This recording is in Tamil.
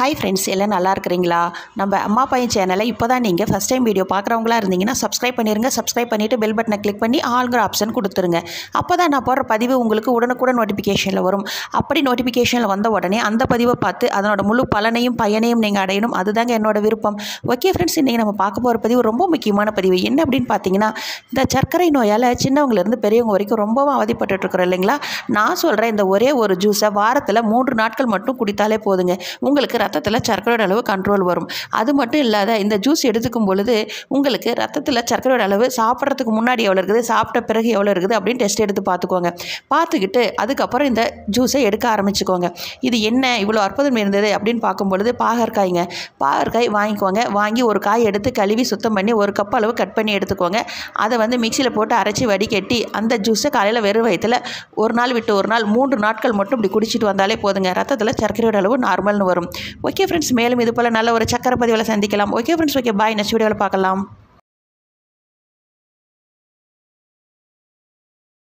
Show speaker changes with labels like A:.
A: ஹாய் ஃப்ரெண்ட்ஸ், எல்லாம் நல்லா இருக்கிறீங்களா? நம்ம அம்மா பையன் சேனலை இப்போ தான் நீங்கள் ஃபஸ்ட் டைம் வீடியோ பார்க்குறவங்களா இருந்தீங்கன்னா சப்ஸ்கிரைப் பண்ணிடுங்க. சப்ஸ்கிரைப் பண்ணிவிட்டு பெல் பட்டனை கிளிக் பண்ணி ஆல்ங்கிற ஆப்ஷன் கொடுத்துருங்க. அப்போ தான் நான் போடுற பதிவு உங்களுக்கு உடனுக்குடன் நோட்டிஃபிகேஷனில் வரும். அப்படி நோட்டிஃபிகேஷனில் வந்த உடனே அந்த பதிவை பார்த்து அதனோட முழு பலனையும் பயனையும் நீங்கள் அடையணும். அதுதாங்க என்னோட விருப்பம். ஓகே ஃப்ரெண்ட்ஸ், இன்றைக்கி நம்ம பார்க்க போகிற பதிவு ரொம்ப முக்கியமான பதிவு. என்ன அப்படின்னு பார்த்தீங்கன்னா, இந்த சர்க்கரை நோயால் சின்னவங்கலேருந்து பெரியவங்க வரைக்கும் ரொம்பவும் அவதிப்பட்டுருக்குறோம் இல்லைங்களா? நான் சொல்கிறேன், இந்த ஒரே ஒரு ஜூஸை வாரத்தில் 3 நாட்கள் மட்டும் குடித்தாலே போதுங்க. உங்களுக்கு ரத்தத்தில் சர்க்கரையோட அளவு கண்ட்ரோல் வரும். அது மட்டும் இல்லாத இந்த ஜூஸ் எடுத்துக்கும் பொழுது உங்களுக்கு ரத்தத்தில் சர்க்கரையோட அளவு சாப்பிட்றதுக்கு முன்னாடி எவ்வளோ இருக்குது, சாப்பிட்ட பிறகு எவ்வளோ இருக்குது அப்படின்னு டெஸ்ட் எடுத்து பார்த்துக்கோங்க. பார்த்துக்கிட்டு அதுக்கப்புறம் இந்த ஜூஸை எடுக்க ஆரம்பிச்சுக்கோங்க. இது என்ன இவ்வளோ அற்புதம் இருந்தது அப்படின்னு பார்க்கும்பொழுது பாகற்காய்ங்க. பாகற்காய் வாங்கிக்கோங்க. வாங்கி ஒரு காய் எடுத்து கழுவி சுத்தம் பண்ணி 1 கப் அளவு கட் பண்ணி எடுத்துக்கோங்க. அதை மிக்சியில் போட்டு அரைச்சி வடிகட்டி அந்த ஜூஸை காலையில் வெறும் வயிற்றில் ஒரு நாள் விட்டு ஒரு நாள் 3 நாட்கள் மட்டும் இப்படி குடிச்சிட்டு வந்தாலே போதுங்க. ரத்தத்தில் சர்க்கரையோட அளவு நார்மல்னு வரும். ஓகே ஃப்ரெண்ட்ஸ், மேலும் இது போல் நல்ல ஒரு சக்கரை பதிவில் சந்திக்கலாம். Okay friends, okay bye. Next வீடியோவில் பார்க்கலாம்.